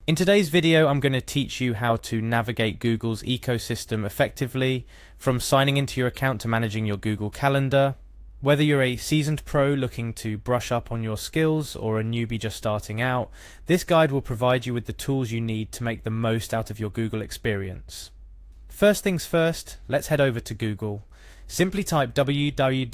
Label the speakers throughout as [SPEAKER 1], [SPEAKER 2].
[SPEAKER 1] In today's video, I'm going to teach you how to navigate Google's ecosystem effectively, from signing into your account to managing your Google Calendar. Whether you're a seasoned pro looking to brush up on your skills or a newbie just starting out, this guide will provide you with the tools you need to make the most out of your Google experience. First things first, let's head over to Google. Simply type www.google.com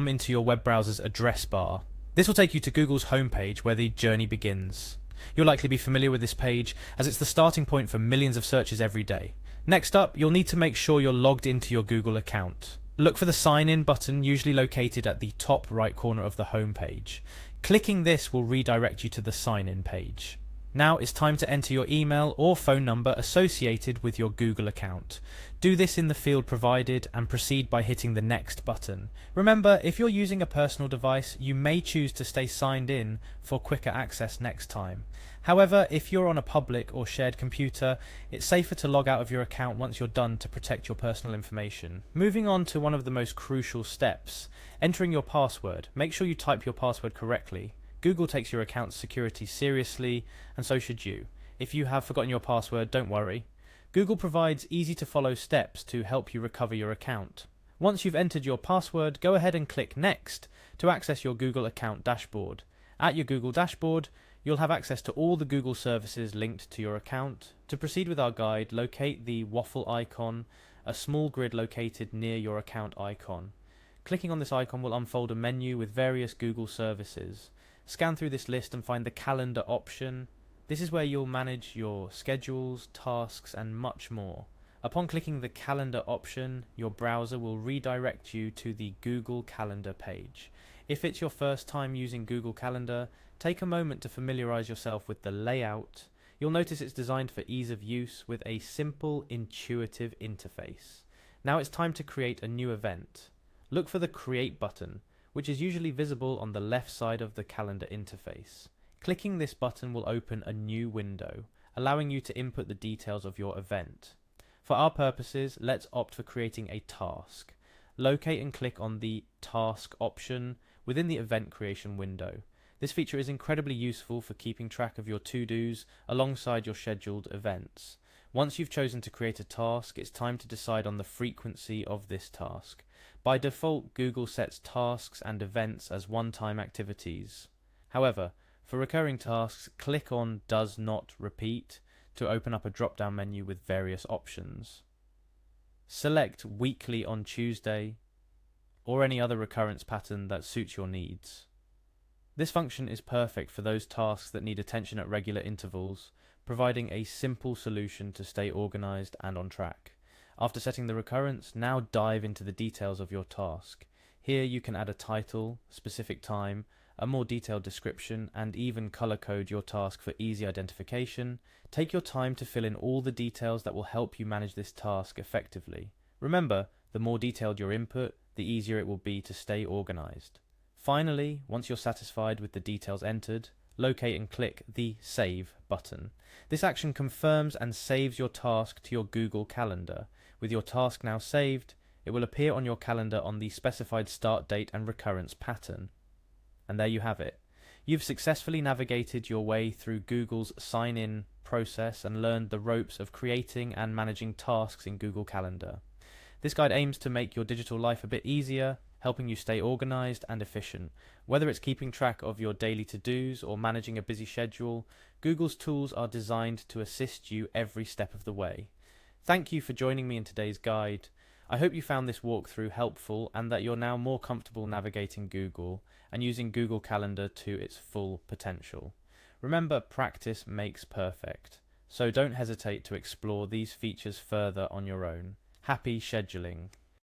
[SPEAKER 1] into your web browser's address bar. This will take you to Google's homepage where the journey begins. You'll likely be familiar with this page as it's the starting point for millions of searches every day. Next up, you'll need to make sure you're logged into your Google account. Look for the Sign In button, usually located at the top right corner of the homepage. Clicking this will redirect you to the Sign In page. Now it's time to enter your email or phone number associated with your Google account. Do this in the field provided and proceed by hitting the Next button. Remember, if you're using a personal device, you may choose to stay signed in for quicker access next time. However, if you're on a public or shared computer, it's safer to log out of your account once you're done to protect your personal information. Moving on to one of the most crucial steps, entering your password. Make sure you type your password correctly. Google takes your account's security seriously, and so should you. If you have forgotten your password, don't worry. Google provides easy-to-follow steps to help you recover your account. Once you've entered your password, go ahead and click Next to access your Google account dashboard. At your Google dashboard, you'll have access to all the Google services linked to your account. To proceed with our guide, locate the waffle icon, a small grid located near your account icon. Clicking on this icon will unfold a menu with various Google services. Scan through this list and find the calendar option. This is where you'll manage your schedules, tasks, and much more. Upon clicking the calendar option, your browser will redirect you to the Google Calendar page. If it's your first time using Google Calendar, take a moment to familiarize yourself with the layout. You'll notice it's designed for ease of use with a simple, intuitive interface. Now it's time to create a new event. Look for the Create button, which is usually visible on the left side of the calendar interface. Clicking this button will open a new window, allowing you to input the details of your event. For our purposes, let's opt for creating a task. Locate and click on the Task option within the event creation window. This feature is incredibly useful for keeping track of your to-dos alongside your scheduled events. Once you've chosen to create a task, it's time to decide on the frequency of this task. By default, Google sets tasks and events as one-time activities. However, for recurring tasks, click on Does Not Repeat to open up a drop-down menu with various options. Select Weekly on Tuesday, or any other recurrence pattern that suits your needs. This function is perfect for those tasks that need attention at regular intervals, providing a simple solution to stay organized and on track. After setting the recurrence, now dive into the details of your task. Here you can add a title, specific time, a more detailed description, and even color code your task for easy identification. Take your time to fill in all the details that will help you manage this task effectively. Remember, the more detailed your input, the easier it will be to stay organized. Finally, once you're satisfied with the details entered, locate and click the Save button. This action confirms and saves your task to your Google Calendar. With your task now saved, it will appear on your calendar on the specified start date and recurrence pattern. And there you have it. You've successfully navigated your way through Google's sign-in process and learned the ropes of creating and managing tasks in Google Calendar. This guide aims to make your digital life a bit easier, helping you stay organized and efficient. Whether it's keeping track of your daily to-dos or managing a busy schedule, Google's tools are designed to assist you every step of the way. Thank you for joining me in today's guide. I hope you found this walkthrough helpful and that you're now more comfortable navigating Google and using Google Calendar to its full potential. Remember, practice makes perfect, so don't hesitate to explore these features further on your own. Happy scheduling!